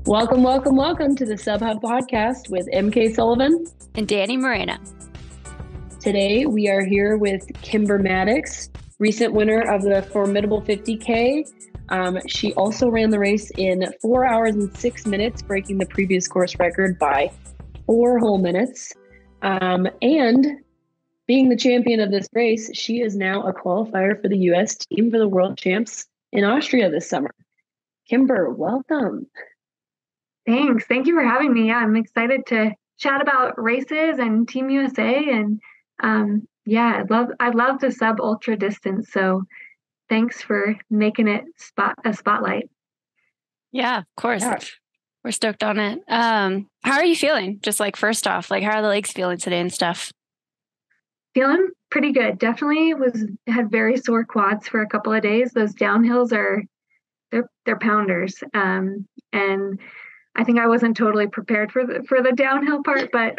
Welcome, welcome, welcome to the SubHub podcast with EmKay Sullivan and Dani Moreno. Today we are here with Kimber Mattox, recent winner of the FOURmidable 50K. She also ran the race in 4 hours and 6 minutes, breaking the previous course record by 4 whole minutes. And being the champion of this race, she is now a qualifier for the U.S. team for the World Champs in Austria this summer. Kimber, welcome. Thanks. Thank you for having me. Yeah, I'm excited to chat about races and Team USA. And I love the sub ultra distance. So thanks for making it a spotlight. Yeah, of course. Yeah. We're stoked on it. How are you feeling? Just like first off, like how are the legs feeling today and stuff? Feeling pretty good. Definitely had very sore quads for a couple of days. Those downhills they're pounders. And I think I wasn't totally prepared for the downhill part, but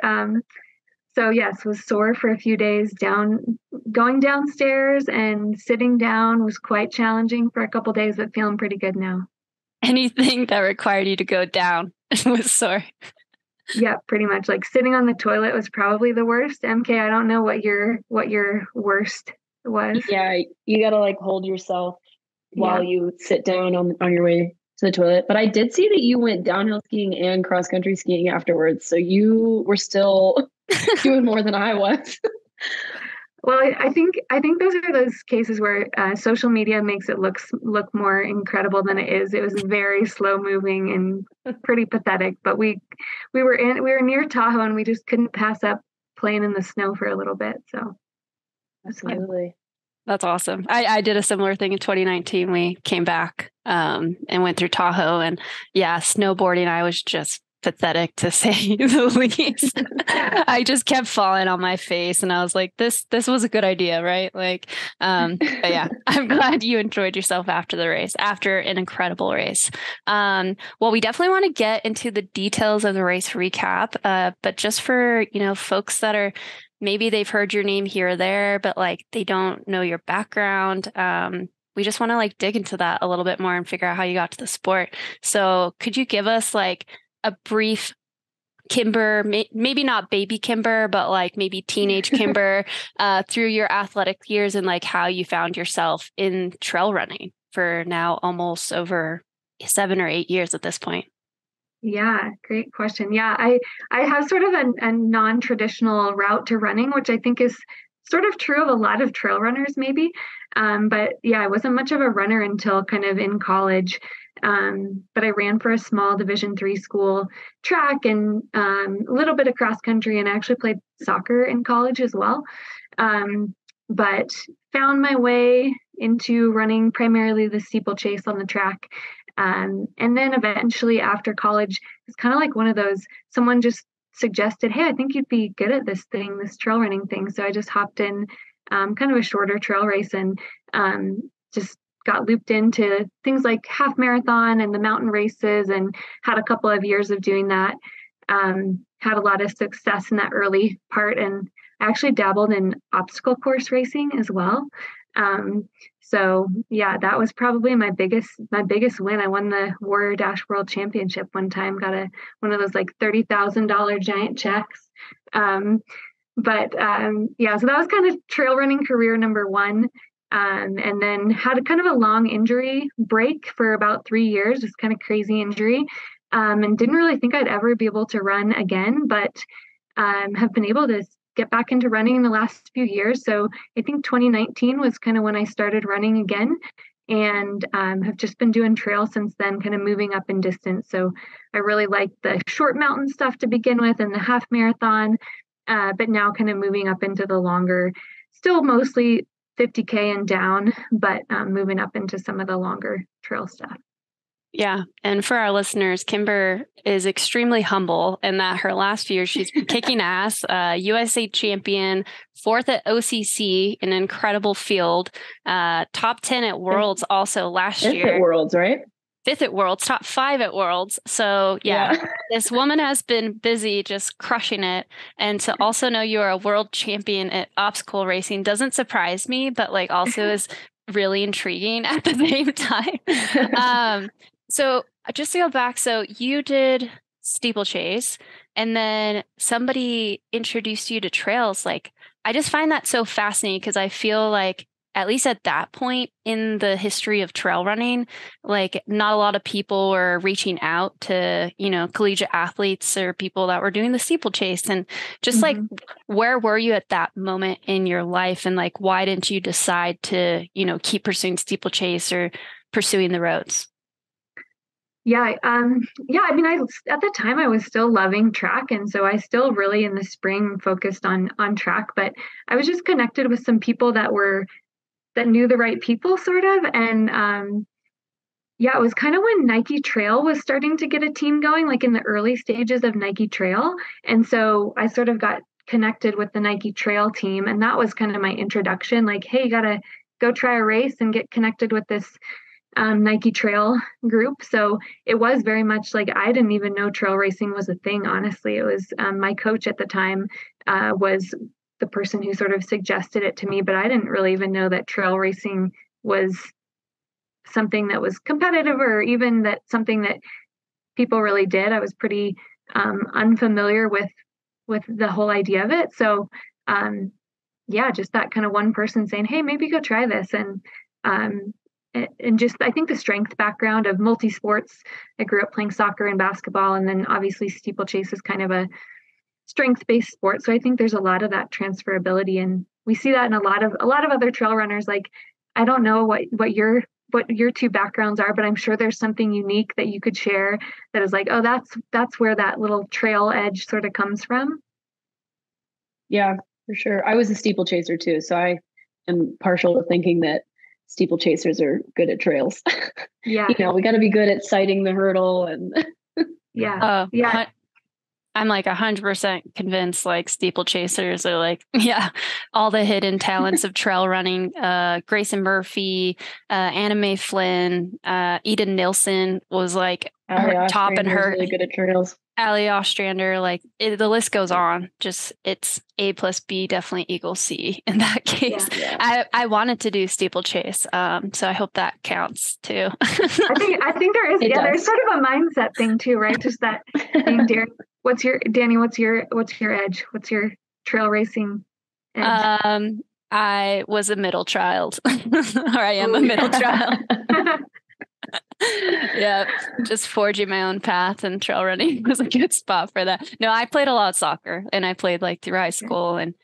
so yes, was sore for a few days. Going downstairs and sitting down was quite challenging for a couple of days, but feeling pretty good now. Anything that required you to go down was sore. Yeah, pretty much. Like sitting on the toilet was probably the worst. EmKay, I don't know what your worst was. Yeah, you gotta like hold yourself while you sit down on your way to the toilet. But I did see that you went downhill skiing and cross country skiing afterwards. So you were still doing more than I was. Well, I think those are those cases where social media makes it look more incredible than it is. It was very slow moving and pretty pathetic. But we were near Tahoe and we just couldn't pass up playing in the snow for a little bit. So absolutely. That's awesome. I did a similar thing in 2019. We came back and went through Tahoe, and snowboarding, I was just pathetic to say the least. I just kept falling on my face and I was like, this was a good idea, right? Like, but yeah, I'm glad you enjoyed yourself after the race, after an incredible race. Well, we definitely want to get into the details of the race recap, but just for, folks that are maybe they've heard your name here or there, but like they don't know your background. We just want to like dig into that a little bit more and figure out how you got to the sport. So could you give us like a brief Kimber, maybe not baby Kimber, but like maybe teenage Kimber through your athletic years and like how you found yourself in trail running for now almost over 7 or 8 years at this point? Yeah, great question. Yeah, I have sort of a non-traditional route to running, which I think is sort of true of a lot of trail runners maybe. But yeah, I wasn't much of a runner until kind of in college. But I ran for a small Division III school track and a little bit of cross country, and I actually played soccer in college as well. But found my way into running primarily the steeplechase on the track. And then eventually after college, it's kind of like one of those, someone just suggested, hey, I think you'd be good at this trail running thing. So I just hopped in kind of a shorter trail race and just got looped into things like half marathon and the mountain races and had a couple of years of doing that. Had a lot of success in that early part, and I actually dabbled in obstacle course racing as well. So yeah, that was probably my biggest win. I won the Warrior Dash World Championship one time, got one of those like $30,000 giant checks. So that was kind of trail running career number one. And then had a kind of a long injury break for about 3 years, just kind of crazy injury. And didn't really think I'd ever be able to run again, but have been able to get back into running in the last few years. So I think 2019 was kind of when I started running again, and have just been doing trail since then, kind of moving up in distance. So I really liked the short mountain stuff to begin with and the half marathon, but now kind of moving up into the longer, still mostly 50K and down, but moving up into some of the longer trail stuff. Yeah. And for our listeners, Kimber is extremely humble in that her last few years, she's been kicking ass, USA champion, 4th at OCC, an incredible field, top 10 at Worlds also last year. 5th at Worlds, right? 5th at Worlds, top 5 at Worlds. So yeah, this woman has been busy just crushing it. And to also know you are a world champion at obstacle racing doesn't surprise me, but like also is really intriguing at the same time. So just to go back, so you did steeplechase and then somebody introduced you to trails. Like, I just find that so fascinating because I feel like, at least at that point in the history of trail running, like not a lot of people were reaching out to, collegiate athletes or people that were doing the steeplechase. And just like, where were you at that moment in your life? And like, why didn't you decide to, keep pursuing steeplechase or pursuing the roads? Yeah. I mean, at the time I was still loving track. And so I still really in the spring focused on track, but I was just connected with some people that knew the right people sort of. And, it was kind of when Nike Trail was starting to get a team going, like in the early stages of Nike Trail. And so I sort of got connected with the Nike Trail team. And that was kind of my introduction, like, hey, you got to go try a race and get connected with this Nike Trail group. So it was very much like I didn't even know trail racing was a thing. Honestly, it was my coach at the time was the person who sort of suggested it to me, but I didn't really even know that trail racing was something that was competitive or even that something that people really did. I was pretty unfamiliar with the whole idea of it. So just that kind of one person saying, hey, maybe go try this. And just, I think the strength background of multi-sports, I grew up playing soccer and basketball, and then obviously steeplechase is kind of a strength-based sport. So I think there's a lot of that transferability. And we see that in a lot of other trail runners. Like, I don't know what your two backgrounds are, but I'm sure there's something unique that you could share that is like, oh, that's where that little trail edge sort of comes from. Yeah, for sure. I was a steeplechaser too. So I am partial to thinking that steeplechasers are good at trails. Yeah. We got to be good at sighting the hurdle and I'm like 100% convinced like steeplechasers are like, all the hidden talents of trail running. Grayson Murphy, Anna Mae Flynn, Eden Nilsson was like her top and her really good at trails. Ali Ostrander, like the list goes on. Just it's A plus B definitely equals C in that case. Yeah. I wanted to do steeplechase, so I hope that counts too. I think there is. There's sort of a mindset thing too, right? Just that being daring. What's your edge? What's your trail racing edge? I was a middle child, or I am a middle child. Yeah, just forging my own path, and trail running was a good spot for that. No, I played a lot of soccer, and I played like through high school, and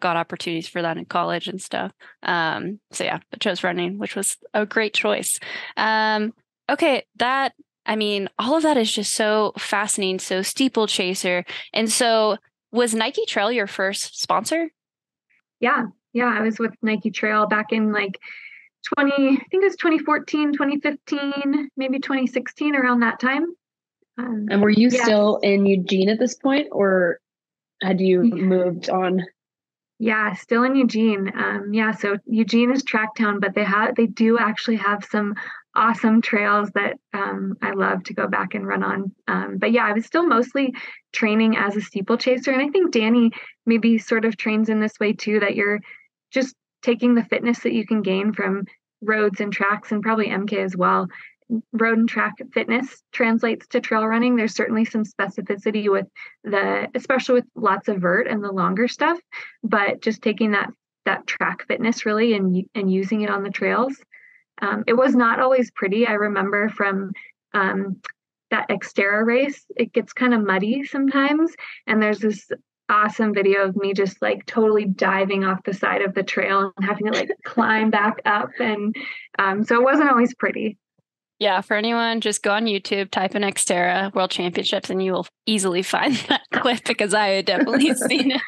got opportunities for that in college and stuff. I chose running, which was a great choice. Okay, all of that is just so fascinating. So steeplechaser, and so was Nike Trail your first sponsor? Yeah, I was with Nike Trail back in like 2014, 2015, maybe 2016, around that time. And were you still in Eugene at this point, or had you moved on? Yeah, still in Eugene. So Eugene is track town, but they do actually have some awesome trails that I love to go back and run on. But I was still mostly training as a steeplechaser, and I think Dani maybe sort of trains in this way too, that you're just taking the fitness that you can gain from roads and tracks, and probably EmKay as well. Road and track fitness translates to trail running. There's certainly some specificity with especially with lots of vert and the longer stuff, but just taking that track fitness really and using it on the trails. It was not always pretty. I remember from that Xterra race, it gets kind of muddy sometimes, and there's this awesome video of me just like totally diving off the side of the trail and having to like climb back up, and so it wasn't always pretty. Yeah, for anyone, just go on YouTube, type in Xterra World Championships, and you will easily find that clip because I had definitely seen it.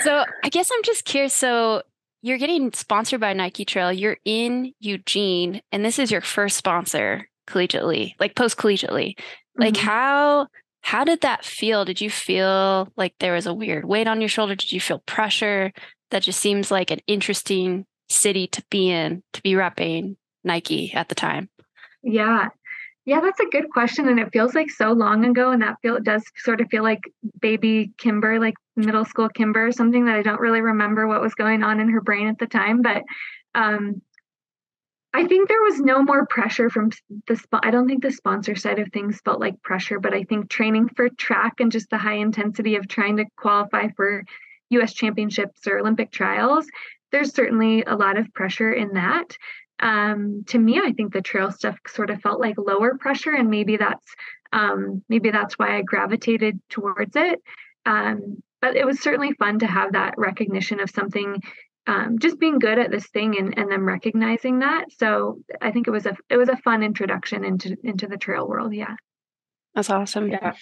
So I guess I'm just curious. So you're getting sponsored by Nike Trail. You're in Eugene, and this is your first sponsor collegiately, like post-collegiately. Like how did that feel? Did you feel like there was a weird weight on your shoulder? Did you feel pressure? That just seems like an interesting city to be in, to be repping Nike at the time. Yeah, that's a good question, and it feels like so long ago, and does sort of feel like baby Kimber, like middle school Kimber, something that I don't really remember what was going on in her brain at the time. But I think there was no more pressure from I don't think the sponsor side of things felt like pressure, but I think training for track and just the high intensity of trying to qualify for US championships or Olympic trials, there's certainly a lot of pressure in that. To me, I think the trail stuff sort of felt like lower pressure, and maybe that's why I gravitated towards it. But it was certainly fun to have that recognition of something, just being good at this thing and them recognizing that. So I think it was a fun introduction into the trail world. Yeah. That's awesome. Yeah,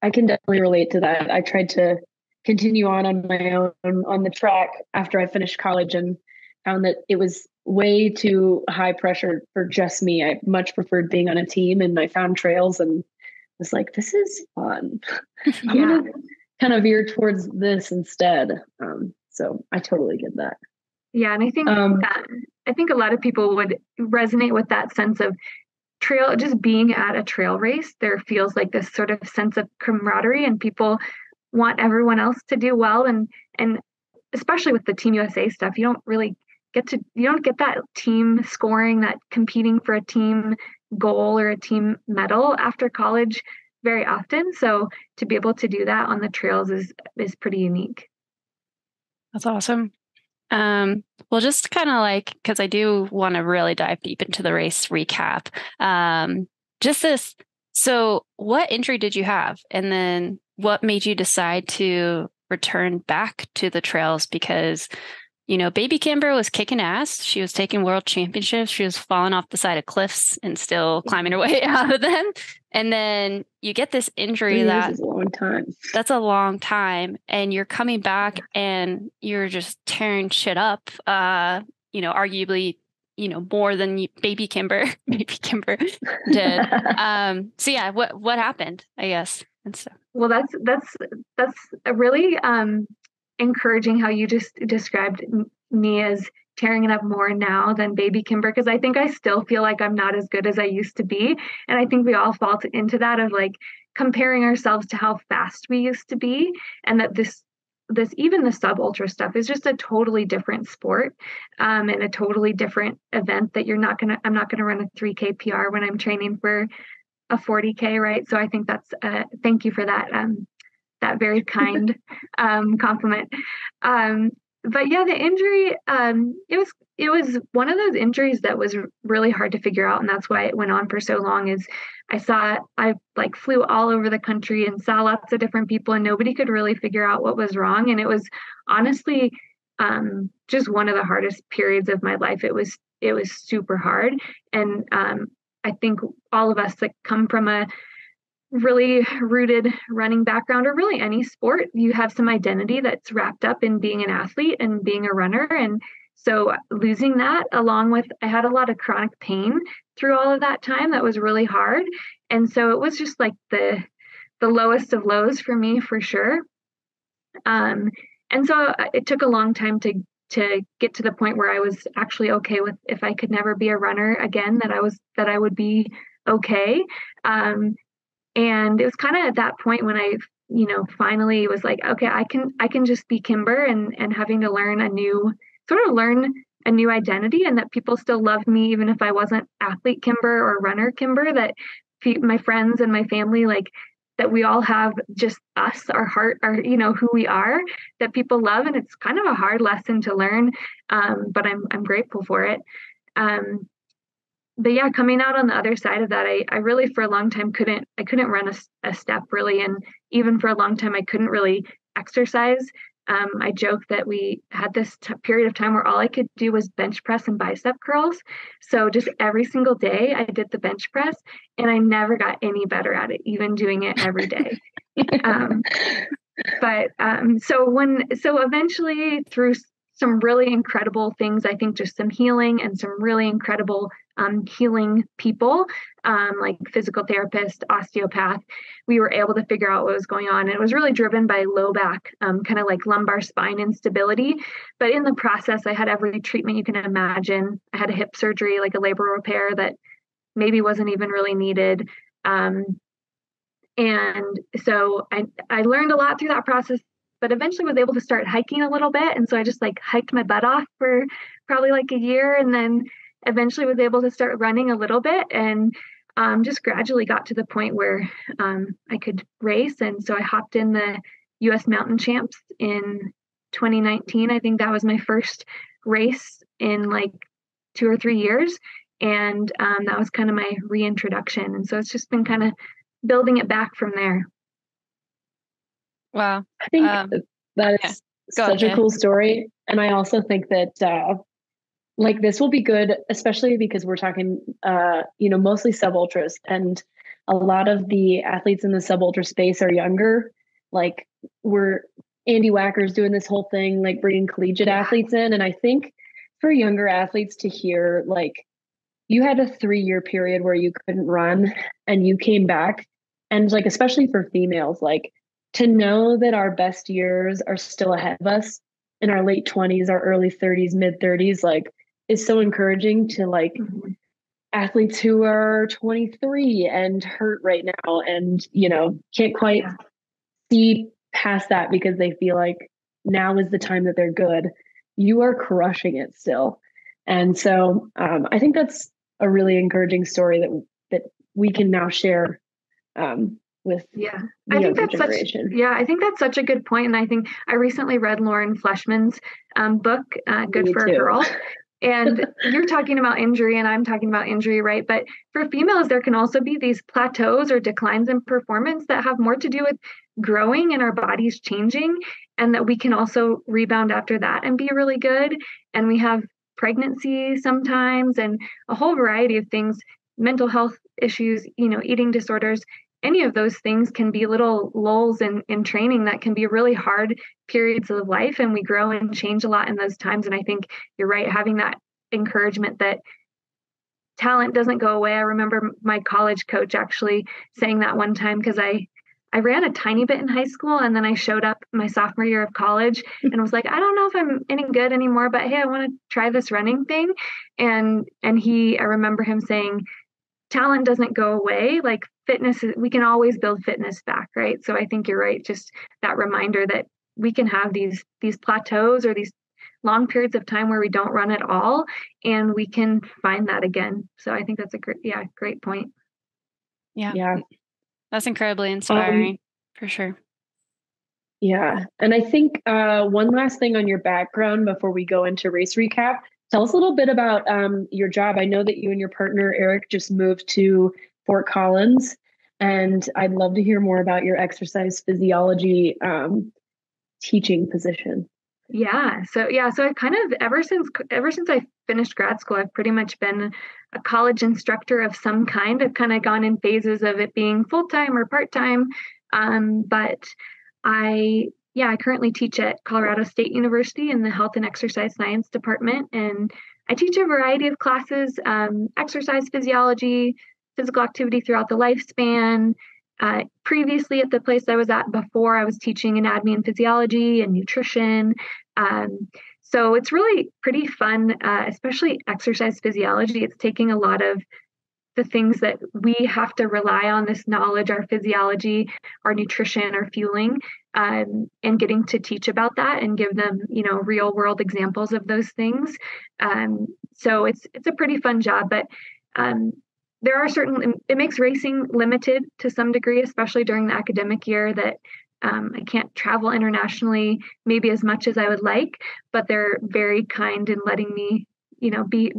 I can definitely relate to that. I tried to continue on my own on the track after I finished college and found that it was way too high pressure for just me. I much preferred being on a team, and I found trails and was like, this is fun. I'm Yeah. gonna kind of veer towards this instead. So I totally get that. Yeah. And I think a lot of people would resonate with that sense of trail, just being at a trail race. There feels like this sort of sense of camaraderie, and people want everyone else to do well. And especially with the Team USA stuff, you don't get that team scoring, that competing for a team goal or a team medal after college very often. So to be able to do that on the trails is pretty unique. That's awesome. Well, just kind of like, because I do want to really dive deep into the race recap. So what injury did you have? And then what made you decide to return back to the trails? Because, baby Kimber was kicking ass. She was taking world championships. She was falling off the side of cliffs and still climbing her way out of them. And then you get this injury This is a long time. That's a long time. And you're coming back and you're just tearing shit up, arguably, more than baby Kimber did. So yeah, what happened, I guess. And so, well, that's a really encouraging how you just described me as tearing it up more now than baby Kimber, because I think I still feel like I'm not as good as I used to be. And I think we all fall into that of like comparing ourselves to how fast we used to be, and that this even the sub ultra stuff is just a totally different sport, and a totally different event that I'm not gonna run a 3K PR when I'm training for a 40K, right? So I think that's thank you for that very kind compliment. But yeah, the injury, it was one of those injuries that was really hard to figure out, and that's why it went on for so long. Is I like flew all over the country and saw lots of different people, and nobody could really figure out what was wrong. And it was honestly just one of the hardest periods of my life. It was super hard, and I think all of us that come from a really rooted running background, or really any sport, you have some identity that's wrapped up in being an athlete and being a runner. And so losing that, along with, I had a lot of chronic pain through all of that time, that was really hard. And so it was just like the lowest of lows for me, for sure. And so it took a long time to get to the point where I was actually okay with, if I could never be a runner again, that I would be okay. And it was kind of at that point when I, finally was like, okay, I can just be Kimber, and having to learn a new identity, and that people still loved me, even if I wasn't athlete Kimber or runner Kimber, that my friends and my family, like, that we all have just us, our heart, who we are, that people love. And it's kind of a hard lesson to learn. But I'm grateful for it. But yeah, coming out on the other side of that, I really, for a long time, couldn't run a step really. And even for a long time, I couldn't really exercise. I joke that we had this period of time where all I could do was bench press and bicep curls. So just every single day I did the bench press, and I never got any better at it, even doing it every day. So eventually, through some really incredible things, I think just some healing and some really incredible healing people, like physical therapist, osteopath, we were able to figure out what was going on. And it was really driven by low back, kind of like lumbar spine instability. But in the process, I had every treatment you can imagine. I had a hip surgery, like a labral repair that maybe wasn't even really needed. And so I learned a lot through that process, but eventually was able to start hiking a little bit. And so I just like hiked my butt off for probably like a year, and then eventually was able to start running a little bit, and just gradually got to the point where I could race. And so I hopped in the US Mountain Champs in 2019. I think that was my first race in like 2 or 3 years. And that was kind of my reintroduction. And so it's just been kind of building it back from there. Wow. I think that is such a cool story. And I also think that like this will be good, especially because we're talking, mostly sub ultras, and a lot of the athletes in the sub ultra space are younger. Like Andy Wacker's doing this whole thing, like bringing collegiate athletes in. And I think for younger athletes to hear, like, you had a 3-year period where you couldn't run and you came back, and like, especially for females, like to know that our best years are still ahead of us in our late 20s, our early 30s, mid 30s, like is so encouraging to like athletes who are 23 and hurt right now and, can't quite see past that because they feel like now is the time that they're good. You are crushing it still. And so I think that's a really encouraging story that we can now share with I think that's generation. I think that's such a good point. And I think I recently read Lauren Fleshman's book, Good for a Girl. And you're talking about injury and I'm talking about injury, right? But for females, there can also be these plateaus or declines in performance that have more to do with growing and our bodies changing, and that we can also rebound after that and be really good. And we have pregnancy sometimes and a whole variety of things, mental health issues, eating disorders. Any of those things can be little lulls in training that can be really hard periods of life, and we grow and change a lot in those times. And I think you're right, having that encouragement that talent doesn't go away. I remember my college coach actually saying that one time, because I ran a tiny bit in high school, and then I showed up my sophomore year of college and was like, I don't know if I'm any good anymore, but hey, I want to try this running thing. And I remember him saying, talent doesn't go away. Like fitness, we can always build fitness back, right? So I think you're right. Just that reminder that we can have these plateaus or these long periods of time where we don't run at all, and we can find that again. So I think that's a great point. Yeah. That's incredibly inspiring for sure. Yeah. And I think one last thing on your background before we go into race recap. Tell us a little bit about your job. I know that you and your partner, Eric, just moved to Fort Collins, and I'd love to hear more about your exercise physiology teaching position. Yeah. So I kind of, ever since I finished grad school, I've pretty much been a college instructor of some kind. I've kind of gone in phases of it being full-time or part-time. But I currently teach at Colorado State University in the Health and Exercise Science department. And I teach a variety of classes, exercise physiology, physical activity throughout the lifespan. Previously at the place I was at before, I was teaching anatomy and physiology and nutrition. So it's really pretty fun, especially exercise physiology. It's taking a lot of the things that we have to rely on, this knowledge, our physiology, our nutrition, our fueling, and getting to teach about that and give them, real world examples of those things. So it's a pretty fun job, but there are it makes racing limited to some degree, especially during the academic year, that I can't travel internationally maybe as much as I would like, but they're very kind in letting me,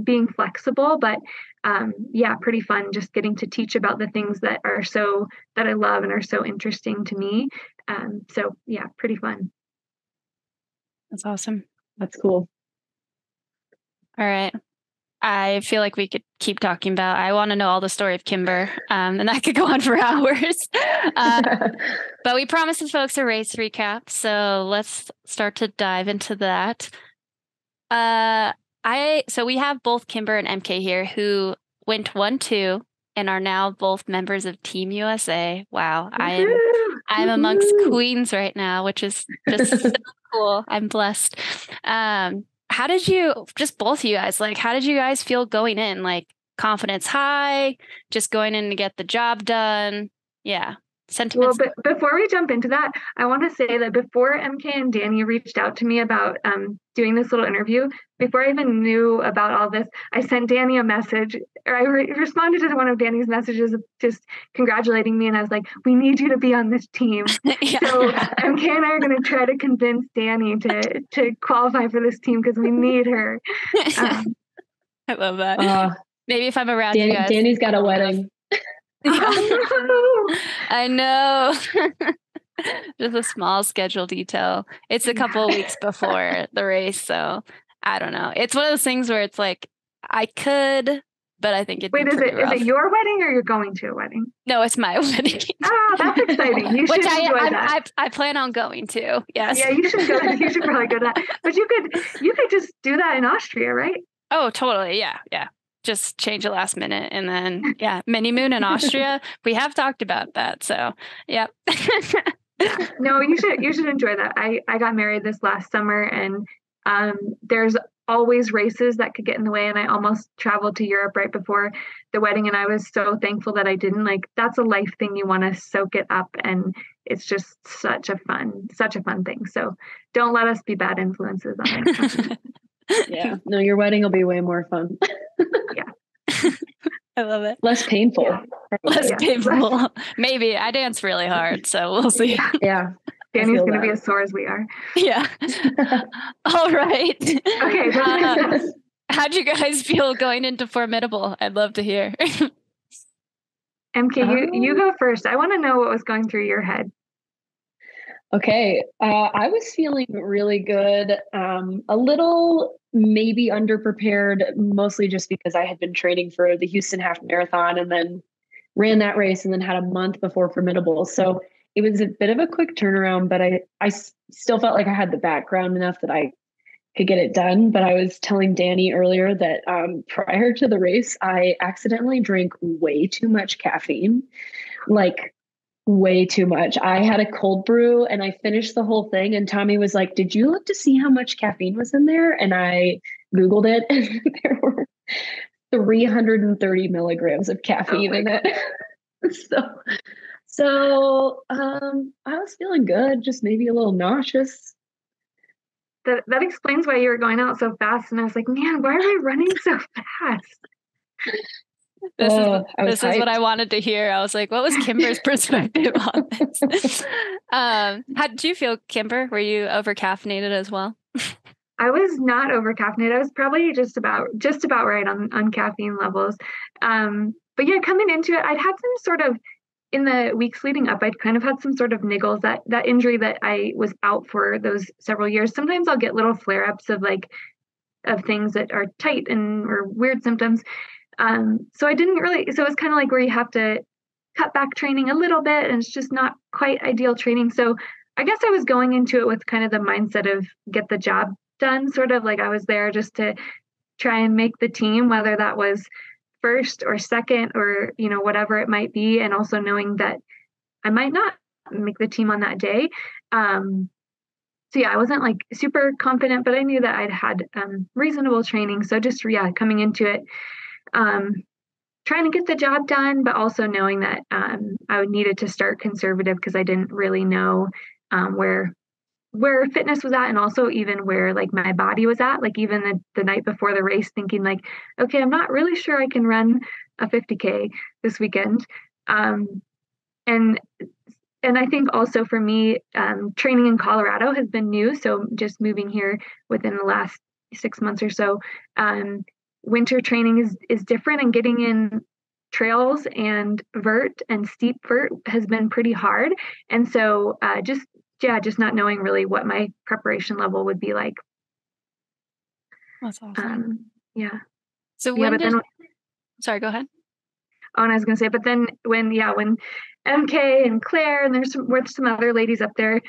being flexible. But pretty fun just getting to teach about the things that I love and are so interesting to me. Pretty fun. That's awesome. That's cool. All right. I feel like we could keep talking about, I want to know all the story of Kimber, and that could go on for hours. But we promised the folks a race recap, so let's start to dive into that. So we have both Kimber and EmKay here, who went 1-2 and are now both members of Team USA. Wow, I'm amongst queens right now, which is just so cool. I'm blessed. How did both of you guys, how did you guys feel going in? Like confidence high, just going in to get the job done? Yeah. sentiments? Well, but before we jump into that, I want to say that before EmKay and Dani reached out to me about doing this little interview, before I even knew about all this, I sent Dani a message, or I responded to one of Dani's messages just congratulating me. And I was like, we need you to be on this team. Yeah. So EmKay and I are going to try to convince Dani to qualify for this team because we need her. I love that. Maybe if I'm around you guys. Dani's got a wedding. I know. Just a small schedule detail. It's a couple of weeks before the race, so I don't know. It's one of those things where it's like I could, but I think it's Wait, is it your wedding or you're going to a wedding? No, it's my wedding. Oh, that's exciting. You should enjoy that. I plan on going to. Yes. Yeah, you should go. You should probably go to that. But you could just do that in Austria, right? Oh, totally. Yeah. Just change it last minute. And then, mini moon in Austria. We have talked about that. So, yeah. No, you should enjoy that. I got married this last summer and there's always races that could get in the way. And I almost traveled to Europe right before the wedding. And I was so thankful that I didn't. Like, that's a life thing. You want to soak it up. And it's just such a fun thing. So don't let us be bad influences on it. Yeah. No, your wedding will be way more fun. Yeah. I love it. Less painful. Yeah. Less painful. Maybe. I dance really hard, so we'll see. Yeah. Dani's going to be as sore as we are. Yeah. All right. Okay. How'd you guys feel going into FOURmidable? I'd love to hear. EmKay, you go first. I want to know what was going through your head. Okay. I was feeling really good. A little maybe underprepared, mostly just because I had been training for the Houston Half Marathon and then ran that race and then had a month before FOURmidable. So it was a bit of a quick turnaround, but I still felt like I had the background enough that I could get it done. But I was telling Dani earlier that prior to the race, I accidentally drank way too much caffeine, like way too much. I had a cold brew and I finished the whole thing. And Tommy was like, "Did you look to see how much caffeine was in there?" And I Googled it and there were 330 milligrams of caffeine in it. So I was feeling good, just maybe a little nauseous. That explains why you were going out so fast. And I was like, man, why are we running so fast? This is what I wanted to hear. I was like, what was Kimber's perspective on this? How did you feel, Kimber? Were you over caffeinated as well? I was not over caffeinated. I was probably just about right on caffeine levels. But yeah, coming into it, I'd had some sort of, in the weeks leading up, I'd kind of had some sort of niggles, that injury that I was out for those several years. Sometimes I'll get little flare-ups of things that are tight or weird symptoms. So I didn't really, so it was kind of like where you have to cut back training a little bit and it's just not quite ideal training. So I guess I was going into it with kind of the mindset of get the job done, sort of like I was there just to try and make the team, whether that was first or second or, whatever it might be. And also knowing that I might not make the team on that day. So yeah, I wasn't like super confident, but I knew that I'd had reasonable training. So just, coming into it, trying to get the job done, but also knowing that I needed to start conservative because I didn't really know where fitness was at, and also even where like my body was at, like even the night before the race, thinking like, okay, I'm not really sure I can run a 50K this weekend. And I think also for me, training in Colorado has been new. So just moving here within the last 6 months or so, winter training is different, and getting in trails and vert and steep vert has been pretty hard. And so just not knowing really what my preparation level would be like. That's awesome. Yeah. So sorry, go ahead. Oh, and I was going to say, but then when EmKay and Claire and there's some other ladies up there, it's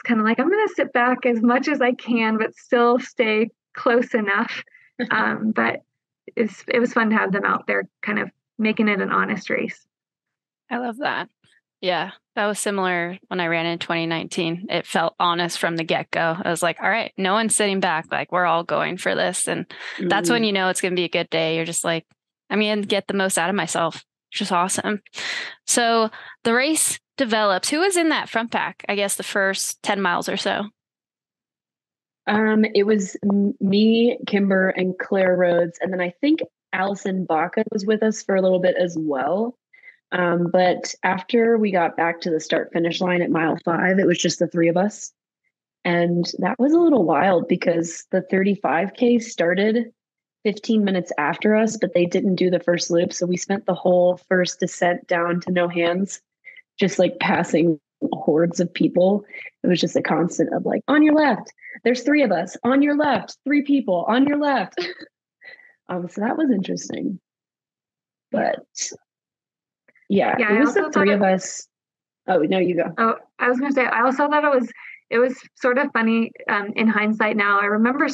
kind of like, I'm going to sit back as much as I can, but still stay close enough. But it was fun to have them out there kind of making it an honest race. I love that. Yeah, that was similar when I ran in 2019. It felt honest from the get-go. I was like, all right, no one's sitting back. Like, we're all going for this. And that's when you know it's going to be a good day. You're just like, I'm going to get the most out of myself. which is awesome. So the race develops. Who was in that front pack? I guess the first 10 miles or so. It was me, Kimber, and Claire Rhodes, and then I think Allison Baca was with us for a little bit as well. But after we got back to the start finish line at mile 5, it was just the three of us. And that was a little wild because the 35K started 15 minutes after us, but they didn't do the first loop. So we spent the whole first descent down to no hands, just like passing hordes of people. It was just a constant of like, on your left, there's three of us, on your left, three people, on your left. So that was interesting. But yeah, it was the three of us. Oh, no, you go. Oh, I was going to say, I also thought it was sort of funny in hindsight now. I remember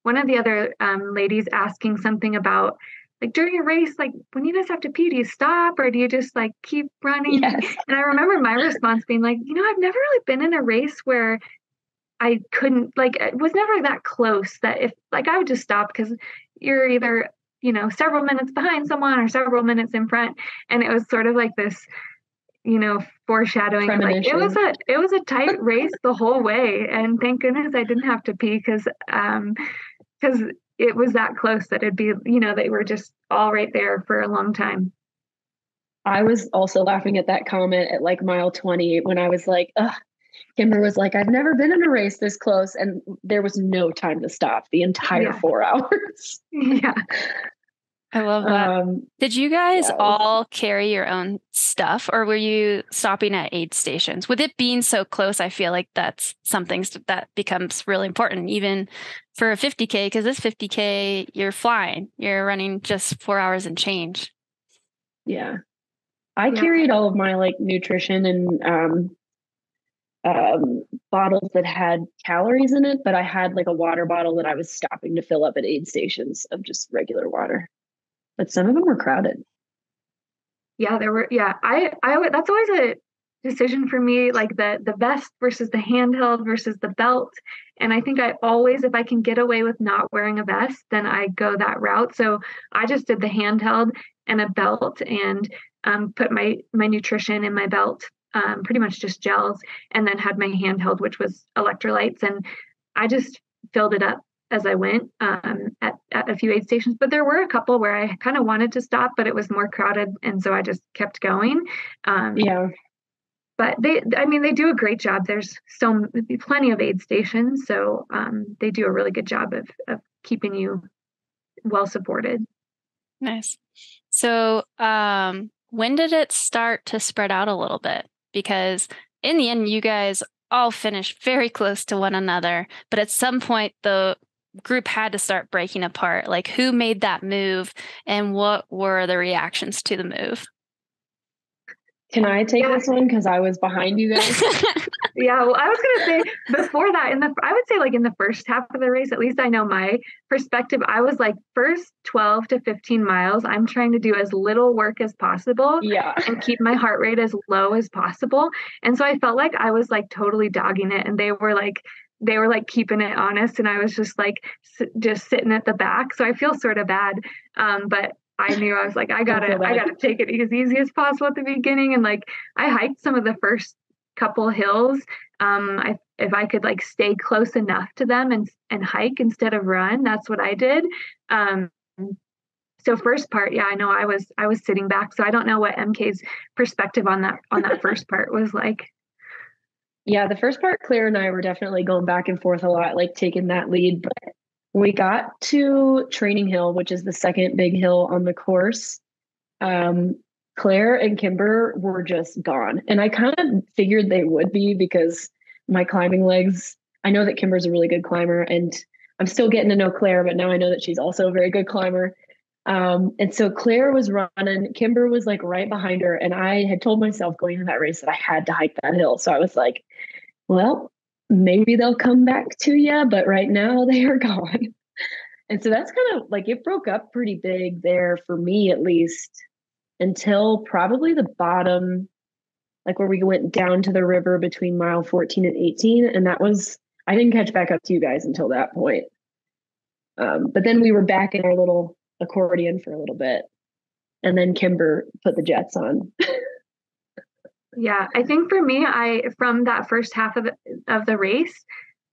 one of the other ladies asking something about, like, during a race, like, when you guys have to pee, do you stop or do you just like keep running? Yes. And I remember my response being like, I've never really been in a race where I couldn't, like, it was never that close that if, like, I would just stop because you're either, several minutes behind someone or several minutes in front. And it was sort of like this, foreshadowing. Like, it was a tight race the whole way. And thank goodness I didn't have to pee because it was that close that it'd be, they were just all right there for a long time. I was also laughing at that comment at like mile 20 when I was like, ugh. Kimber was like, I've never been in a race this close. And there was no time to stop the entire 4 hours. Yeah. I love that. Did you guys all carry your own stuff or were you stopping at aid stations? With it being so close, I feel like that's something that becomes really important, even for a 50K, because this 50K, you're flying, you're running just 4 hours and change. Yeah. I carried all of my like nutrition and bottles that had calories in it, but I had like a water bottle that I was stopping to fill up at aid stations of just regular water. But some of them were crowded. Yeah, there were. Yeah, I that's always a decision for me, like the vest versus the handheld versus the belt. And I think I always, if I can get away with not wearing a vest, then I go that route. So I just did the handheld and a belt and put my nutrition in my belt, pretty much just gels, and then had my handheld, which was electrolytes. And I just filled it up as I went at a few aid stations. But there were a couple where I kind of wanted to stop, but it was more crowded. And so I just kept going. But they do a great job. There's plenty of aid stations. So they do a really good job of keeping you well supported. Nice. So when did it start to spread out a little bit? Because in the end, you guys all finished very close to one another. But at some point, the group had to start breaking apart. Like, who made that move and what were the reactions to the move? Can I take this one? Because I was behind you guys. Yeah, well, I was going to say before that, I would say like in the first half of the race, at least I know my perspective, I was like first 12 to 15 miles, I'm trying to do as little work as possible and keep my heart rate as low as possible. And so I felt like I was like totally dogging it. And they were like keeping it honest. And I was just like, just sitting at the back. So I feel sort of bad. But I knew I was like, I gotta take it as easy as possible at the beginning. And like, I hiked some of the first couple hills. If I could like stay close enough to them and hike instead of run, that's what I did. So first part, I know I was sitting back. So I don't know what EmKay's perspective on that first part was like. Yeah, the first part, Claire and I were definitely going back and forth a lot, like taking that lead. But we got to Training Hill, which is the second big hill on the course. Claire and Kimber were just gone. And I kind of figured they would be because my climbing legs, I know that Kimber's a really good climber and I'm still getting to know Claire, but now I know that she's also a very good climber. And so Claire was running, Kimber was like right behind her. And I had told myself going into that race that I had to hike that hill. So I was like, well, maybe they'll come back to you, but right now they are gone. And so that's kind of like, it broke up pretty big there for me, at least, until probably the bottom, like where we went down to the river between mile 14 and 18. And that was, I didn't catch back up to you guys until that point. But then we were back in our little accordion for a little bit. and then Kimber put the jets on. Yeah, I think for me, from that first half of the race,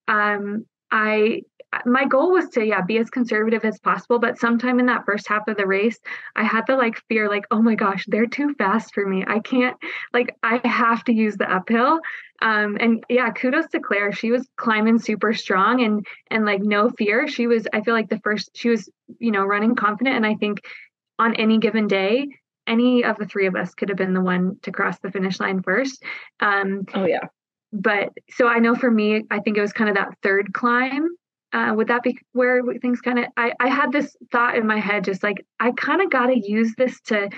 I my goal was to be as conservative as possible, but sometime in that first half of the race, I had the fear, oh my gosh, they're too fast for me. I can't, I have to use the uphill. And yeah, kudos to Claire. She was climbing super strong and no fear. I feel like she was, running confident. And I think on any given day, any of the three of us could have been the one to cross the finish line first. Oh yeah. But so I know for me, I think it was kind of that third climb. Would that be where things kind of, I had this thought in my head, just I kind of got to use this to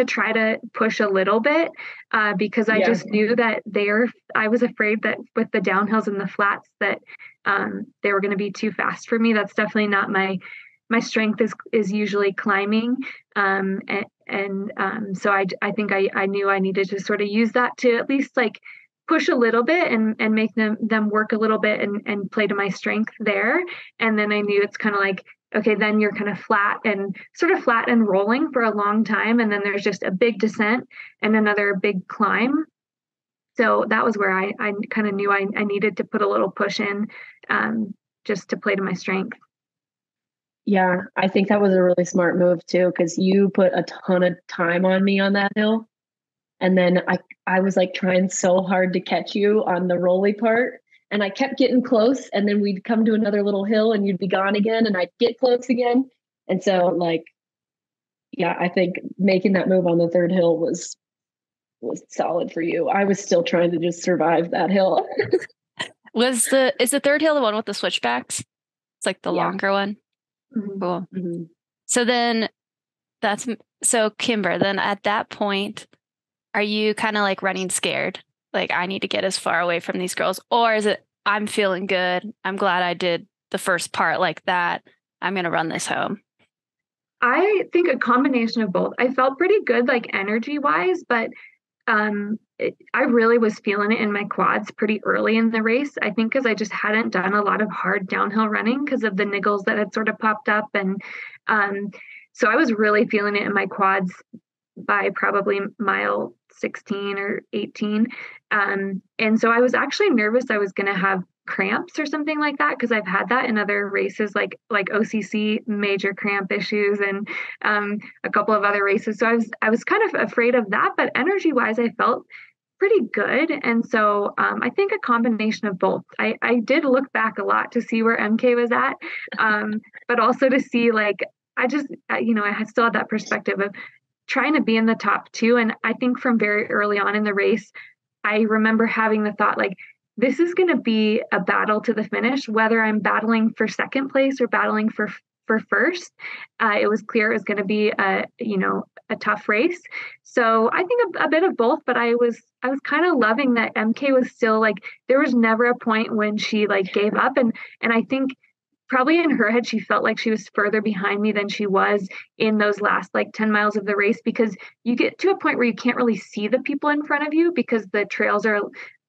try to push a little bit, because I just knew that I was afraid that with the downhills and the flats that they were going to be too fast for me. That's definitely not my strength is usually climbing. So I think I knew I needed to sort of use that to at least push a little bit and make them work a little bit and play to my strength there. And then I knew it's kind of okay, then you're kind of flat and rolling for a long time. And then there's just a big descent and another big climb. So that was where I kind of knew I needed to put a little push in, just to play to my strength. Yeah, I think that was a really smart move too, because you put a ton of time on me on that hill. And then I was trying so hard to catch you on the rolly part, and I kept getting close, and then we'd come to another little hill and you'd be gone again and I'd get close again. And so I think making that move on the third hill was solid for you. I was still trying to just survive that hill. Is the third hill the one with the switchbacks? It's the longer one. Mm-hmm. Cool. Mm-hmm. So then Kimber, then at that point, are you kind of running scared? I need to get as far away from these girls? Or is it, I'm feeling good, I'm glad I did the first part like that, I'm going to run this home? I think a combination of both. I felt pretty good, energy wise, but I really was feeling it in my quads pretty early in the race. I think because I just hadn't done a lot of hard downhill running because of the niggles that had sort of popped up. And so I was really feeling it in my quads by probably mile 16 or 18. And so I was actually nervous I was going to have cramps or something like that, because I've had that in other races, like OCC major cramp issues, and a couple of other races. So I was kind of afraid of that, but energy wise, I felt pretty good. And so I think a combination of both. I did look back a lot to see where EmKay was at, but also to see I still had that perspective of trying to be in the top two. And I think from very early on in the race, I remember having the thought this is going to be a battle to the finish, whether I'm battling for second place or battling for first. It was clear it was going to be a tough race. So I think a bit of both, but I was kind of loving that EmKay was still there was never a point when she gave up. And I think probably in her head, she felt like she was further behind me than she was in those last 10 miles of the race, because you get to a point where you can't really see the people in front of you because the trails are a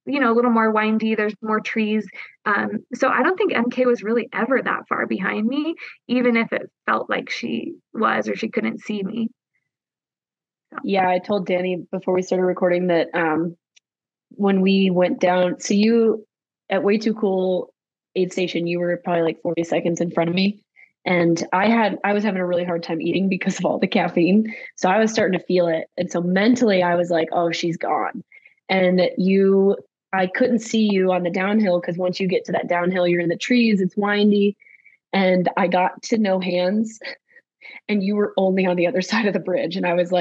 little more windy, there's more trees. So I don't think EmKay was really ever that far behind me, even if it felt like she was or she couldn't see me. So. Yeah, I told Dani before we started recording that when we went down, so you at Way Too Cool aid station, you were probably 40 seconds in front of me. And I was having a really hard time eating because of all the caffeine. So I was starting to feel it. And so mentally I was oh, she's gone. And I couldn't see you on the downhill, because once you get to that downhill, you're in the trees, it's windy. And I got to no hands and you were only on the other side of the bridge. And I was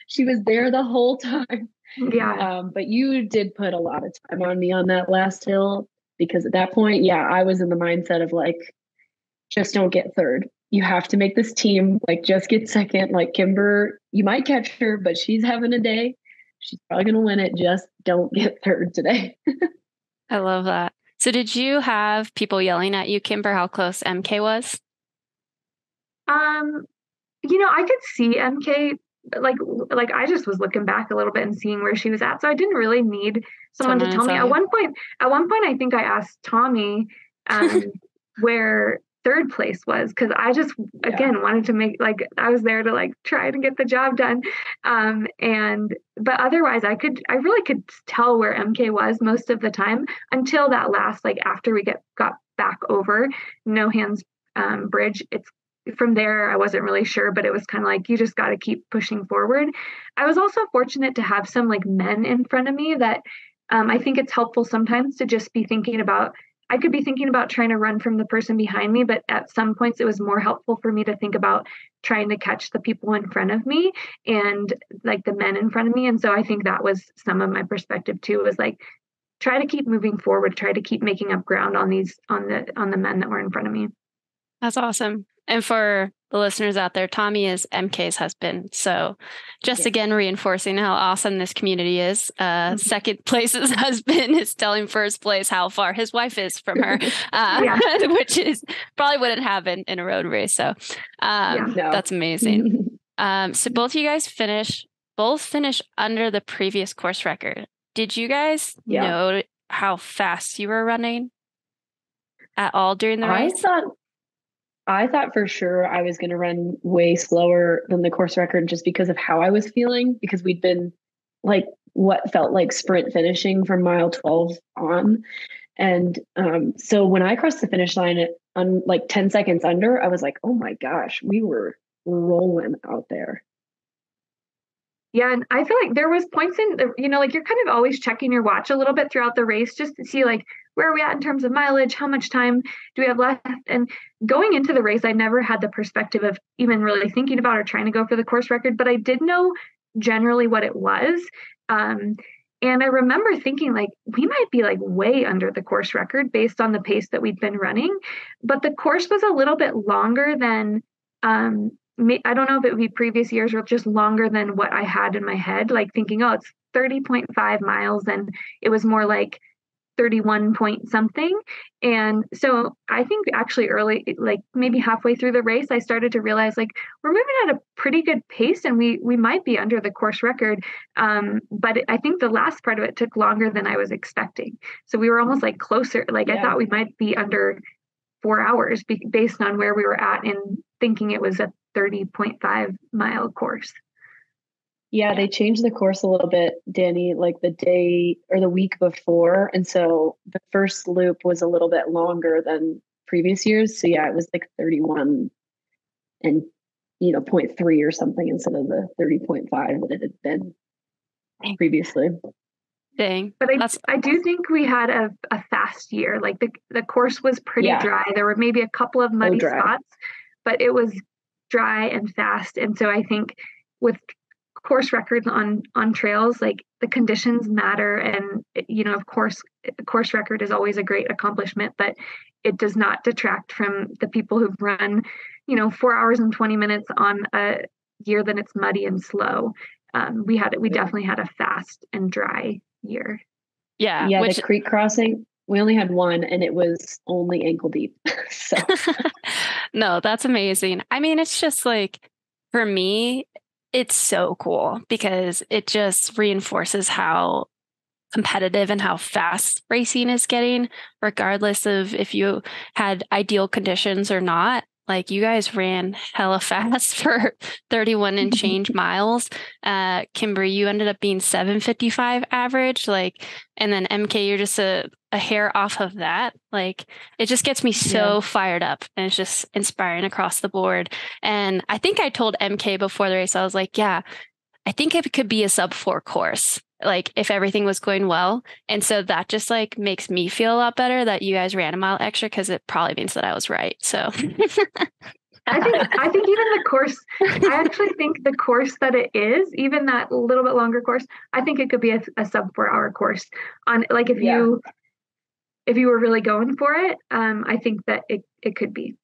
she was there the whole time. Yeah. But you did put a lot of time on me on that last hill, because at that point, I was in the mindset of just don't get third. You have to make this team, just get second. Kimber, you might catch her, but she's having a day. She's probably going to win it. Just don't get third today. I love that. So did you have people yelling at you, Kimber, how close EmKay was? I could see EmKay, I just was looking back a little bit and seeing where she was at. So I didn't really need someone to tell me. At one point, I think I asked Tommy where third place was, because I just again wanted to make, like, I was there to like try to get the job done. But otherwise I really could tell where EmKay was most of the time until that last, like after we got back over No Hands Bridge. It's from there I wasn't really sure, but it was kind of like, you just got to keep pushing forward. I was also fortunate to have some like men in front of me that I think it's helpful sometimes to just be thinking about, I could be thinking about trying to run from the person behind me, but at some points it was more helpful for me to think about trying to catch the people in front of me and like the men in front of me. And so I think that was some of my perspective too, was like, try to keep moving forward, try to keep making up ground on the men that were in front of me. That's awesome. And for the listeners out there, Tommy is EmKay's husband. So just again, reinforcing how awesome this community is. Second place's husband is telling first place how far his wife is from her, which is probably wouldn't happen in a road race. So that's amazing. So both of you guys finish under the previous course record. Did you guys know how fast you were running at all during the race? I thought for sure I was going to run way slower than the course record just because of how I was feeling, because we'd been like what felt like sprint finishing from mile 12 on. And so when I crossed the finish line at like 10 seconds under, I was like, oh my gosh, we were rolling out there. Yeah. And I feel like there was points in, like you're kind of always checking your watch a little bit throughout the race just to see like, where are we at in terms of mileage? How much time do we have left? And going into the race, I never had the perspective of even really thinking about or trying to go for the course record, but I did know generally what it was. And I remember thinking like, we might be like way under the course record based on the pace that we'd been running, but the course was a little bit longer than, I don't know if it would be previous years or just longer than what I had in my head, like thinking, oh, it's 30.5 miles. And it was more like 31 point something. And so I think actually early, like maybe halfway through the race, I started to realize like we're moving at a pretty good pace and we might be under the course record. But I think the last part of it took longer than I was expecting. So we were almost like closer. Like I thought we might be under 4 hours based on where we were at and thinking it was a 30.5 mile course. Yeah, they changed the course a little bit, Dani, like the day or the week before. And so the first loop was a little bit longer than previous years. So yeah, it was like 31 and, 0.3 or something instead of the 30.5 that it had been previously. Dang. But I do think we had a fast year. Like the course was pretty dry. There were maybe a couple of muddy spots, but it was dry and fast. And so I think with course records on trails, like the conditions matter. And, of course, the course record is always a great accomplishment, but it does not detract from the people who've run, 4 hours and 20 minutes on a year that it's muddy and slow. We definitely had a fast and dry year. Yeah. Yeah. The creek crossing, we only had one and it was only ankle deep. So no, that's amazing. I mean, it's just like, for me, it's so cool because it just reinforces how competitive and how fast racing is getting, regardless of if you had ideal conditions or not. Like you guys ran hella fast for 31 and change miles. Kimber, you ended up being 7:55 average. And then EmKay, you're just a hair off of that. Like it just gets me so fired up and it's just inspiring across the board. And I think I told EmKay before the race, I was like, yeah, I think it could be a sub-4 course, like if everything was going well. And so that just like makes me feel a lot better that you guys ran a mile extra, because it probably means that I was right. So I think even the course, I actually think the course that it is, even that little bit longer course, I think it could be a sub 4 hour course on like if you were really going for it. I think that it could be.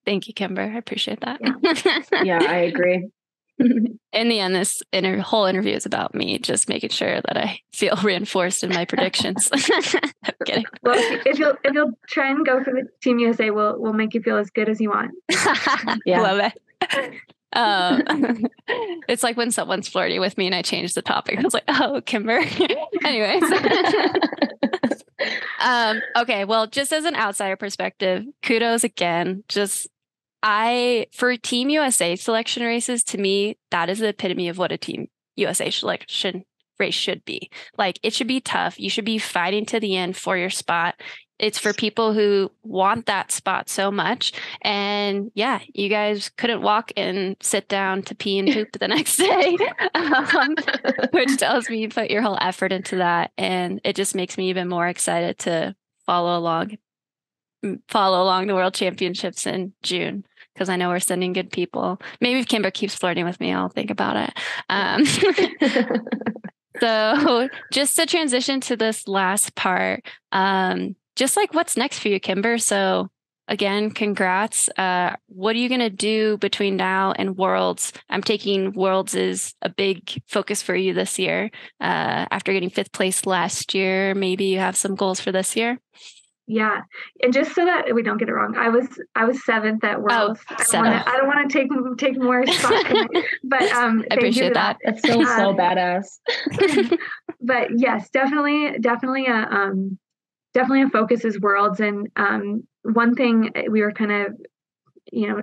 Thank you, Kimber. I appreciate that. Yeah, I agree. In the end, this whole interview is about me just making sure that I feel reinforced in my predictions. I'm kidding. Well, if you'll try and go for the Team USA, we'll make you feel as good as you want. Love it. It's like when someone's flirty with me and I change the topic. I was like, oh, Kimber. Anyways. Okay. Well, just as an outsider perspective, kudos again. For Team USA selection races, to me, that is the epitome of what a Team USA selection race should be. Like, it should be tough. You should be fighting to the end for your spot. It's for people who want that spot so much. And yeah, you guys couldn't walk and sit down to pee and poop the next day, which tells me you put your whole effort into that. And it just makes me even more excited to follow along the World Championships in June, because I know we're sending good people. Maybe if Kimber keeps flirting with me, I'll think about it. So just to transition to this last part, just like what's next for you, Kimber? So again, congrats. What are you going to do between now and Worlds? I'm taking Worlds is a big focus for you this year. After getting 5th place last year, maybe you have some goals for this year? Yeah. And just so that we don't get it wrong, I was 7th at Worlds. Oh, 7th. I don't want to take more spots, but I appreciate that. It's still so badass. But yes, definitely a focus is Worlds. And one thing we were kind of,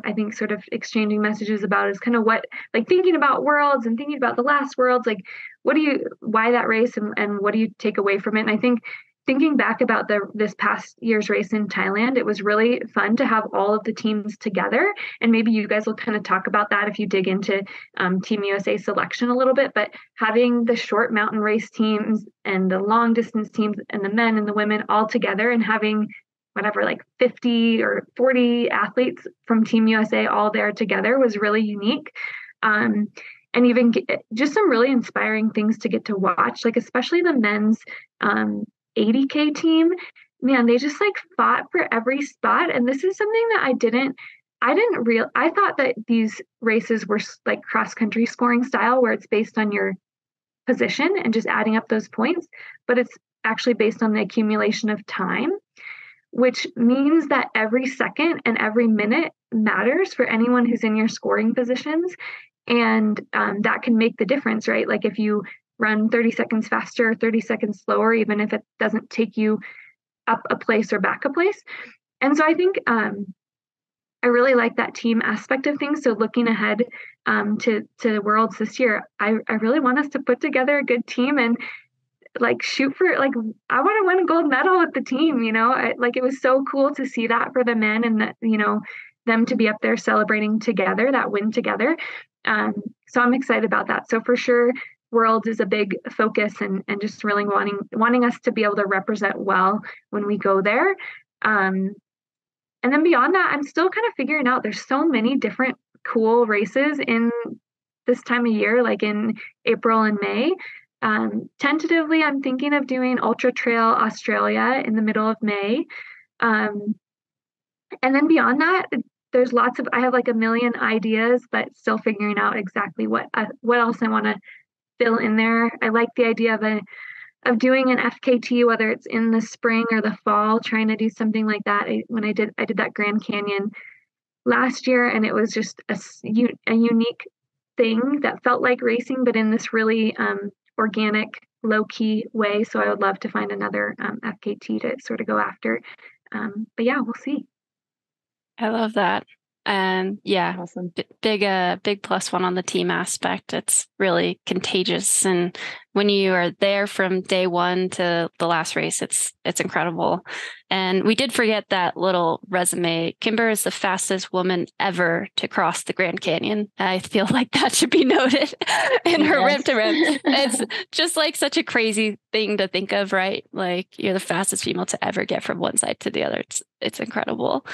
I think sort of exchanging messages about is kind of what, like, thinking about Worlds and thinking about the last Worlds, like why that race and what do you take away from it? And I think thinking back about this past year's race in Thailand, it was really fun to have all of the teams together. And maybe you guys will kind of talk about that if you dig into Team USA selection a little bit. But having the short mountain race teams and the long distance teams and the men and the women all together, and having whatever, like 50 or 40 athletes from Team USA all there together was really unique. And even just some really inspiring things to get to watch, like especially the men's 80K team, man, they just like fought for every spot. And this is something that I thought that these races were like cross country scoring style, where it's based on your position and just adding up those points, but it's actually based on the accumulation of time, which means that every second and every minute matters for anyone who's in your scoring positions. And that can make the difference, right? Like if you run 30 seconds faster, 30 seconds slower, even if it doesn't take you up a place or back a place. And so I think I really like that team aspect of things. So looking ahead to Worlds this year, I really want us to put together a good team and like shoot for, like, I want to win a gold medal with the team, like it was so cool to see that for the men, and that, them to be up there celebrating together, that win together. So I'm excited about that. So for sure, World is a big focus, and just really wanting us to be able to represent well when we go there. And then beyond that, I'm still kind of figuring out, there's so many different cool races in this time of year, like in April and May. Tentatively, I'm thinking of doing Ultra Trail Australia in the middle of May. And then beyond that, there's I have like a million ideas, but still figuring out exactly what else I want to fill in there. I like the idea of doing an FKT, whether it's in the spring or the fall, trying to do something like that. I did that Grand Canyon last year, and it was just a unique thing that felt like racing, but in this really organic, low-key way. So I would love to find another FKT to sort of go after. But yeah, we'll see. I love that. And yeah, awesome. Big plus one on the team aspect. It's really contagious. And when you are there from day one to the last race, it's incredible. And we did forget that little resume. Kimber is the fastest woman ever to cross the Grand Canyon. I feel like that should be noted in her rim to rim. It's just like such a crazy thing to think of, right? Like, you're the fastest female to ever get from one side to the other. It's incredible.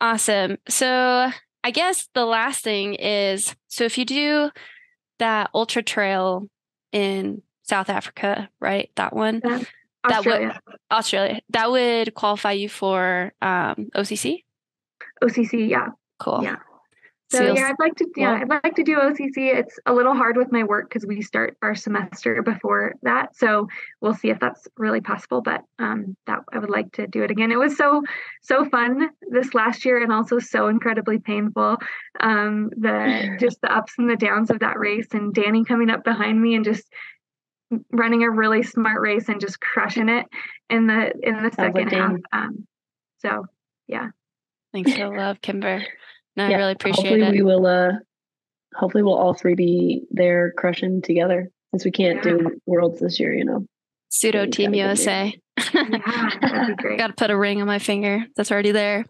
Awesome. So I guess the last thing is, so if you do that Ultra Trail in South Africa, right? That one? Australia. That would qualify you for OCC? OCC, yeah. Cool. Yeah. So I'd like to do OCC. It's a little hard with my work because we start our semester before that. So we'll see if that's really possible. But that I would like to do it again. It was so fun this last year, and also so incredibly painful. The ups and the downs of that race, and Dani coming up behind me and just running a really smart race and just crushing it in the second half. So yeah. Thanks for the love, Kimber. No, I really appreciate hopefully it. Hopefully we'll all three be there crushing together, since we can't do worlds this year, Pseudo Team USA. Yeah, that'd be great. Got to put a ring on my finger. That's already there.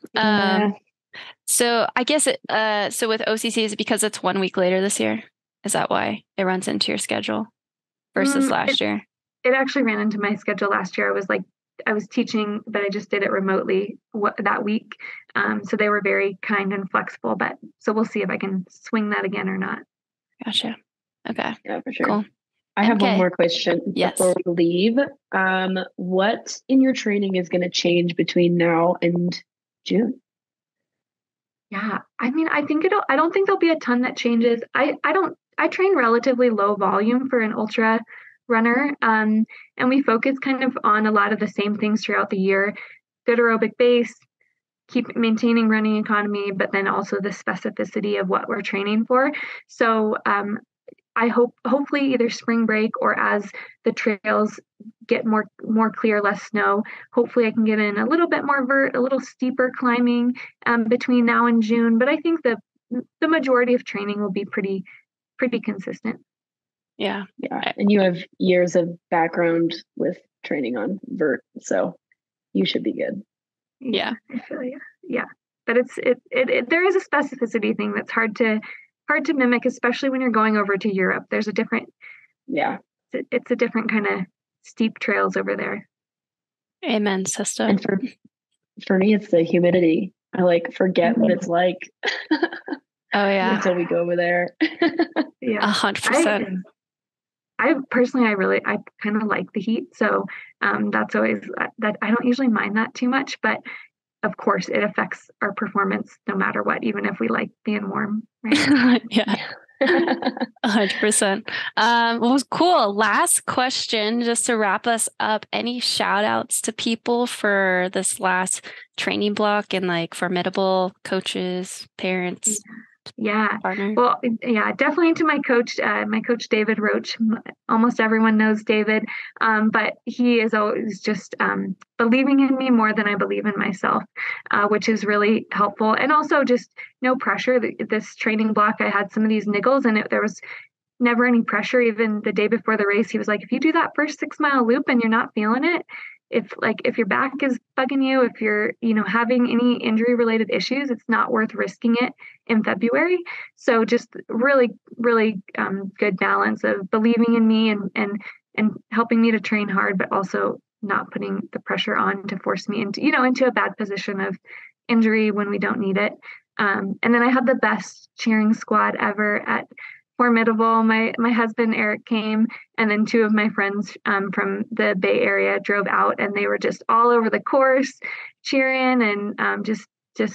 So I guess so with OCC, is it because it's 1 week later this year? Is that why it runs into your schedule versus last year? It actually ran into my schedule last year. I was teaching, but I just did it remotely that week. So they were very kind and flexible, so we'll see if I can swing that again or not. Gotcha. Okay. Yeah, for sure. Cool. I have one more question before we leave. What in your training is going to change between now and June? Yeah, I mean, I don't think there'll be a ton that changes. I train relatively low volume for an ultra runner. And we focus kind of on a lot of the same things throughout the year: good aerobic base, keep maintaining running economy, but then also the specificity of what we're training for. So I hopefully either spring break or as the trails get more clear, less snow, hopefully I can get in a little bit more vert, a little steeper climbing between now and June. But I think the majority of training will be pretty consistent. Yeah. And you have years of background with training on vert, so you should be good. Yeah. I feel you. Yeah. But there is a specificity thing that's hard to mimic, especially when you're going over to Europe. There's a different, it's a different kind of steep trails over there. Amen, sister. And for me, it's the humidity. I forget what it's like. Oh yeah. Until we go over there. Yeah. 100%. I personally, I kind of like the heat. So that's always that I don't usually mind that too much, but of course it affects our performance no matter what, even if we like being warm. Right? Yeah. 100%. Well, cool. Last question, just to wrap us up. Any shout outs to people for this last training block and FOURmidable coaches, parents? Yeah. Partner? Well, yeah, definitely to my coach David Roach. Almost everyone knows David, but he is always just believing in me more than I believe in myself, which is really helpful. And also just no pressure. This training block, I had some of these niggles, and there was never any pressure. Even the day before the race, he was like, if you do that first 6 mile loop and you're not feeling it, if your back is bugging you, if you're, having any injury related issues, it's not worth risking it in February. So just really, really good balance of believing in me and helping me to train hard, but also not putting the pressure on to force me into a bad position of injury when we don't need it. And then I had the best cheering squad ever at FOURmidable. My husband Eric came, and then 2 of my friends from the Bay Area drove out, and they were just all over the course cheering, and just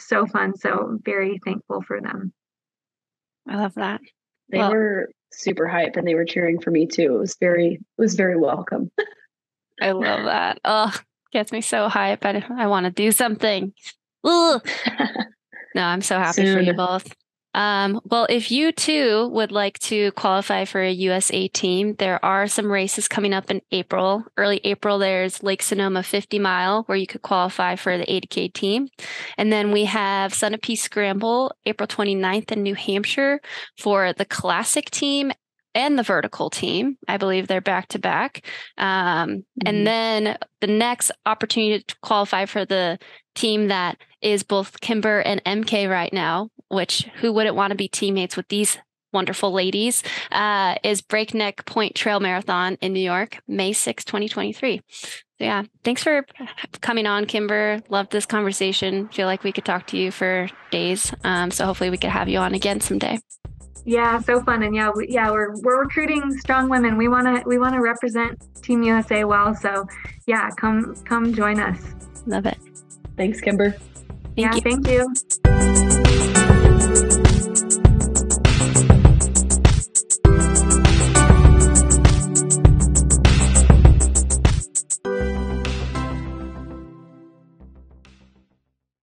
so fun. So very thankful for them. I love that. They were super hyped, and they were cheering for me too. It was very welcome. I love that. Oh, gets me so hyped. I want to do something. No, I'm so happy for you both. Well, if you too would like to qualify for a USA team, there are some races coming up in April. Early April, there's Lake Sonoma 50 mile where you could qualify for the 80K team. And then we have Sunapee Scramble, April 29th in New Hampshire for the classic team and the vertical team. I believe they're back to back. And then the next opportunity to qualify for the team that is both Kimber and EmKay right now, which who wouldn't want to be teammates with these wonderful ladies, is Breakneck Point Trail Marathon in New York, May 6, 2023. So yeah, thanks for coming on, Kimber. Loved this conversation. Feel like we could talk to you for days. So hopefully we could have you on again someday. Yeah, so fun. And we're recruiting strong women. We want to represent Team USA well. So yeah, come join us. Love it. Thanks, Kimber. Thank you. Thank you.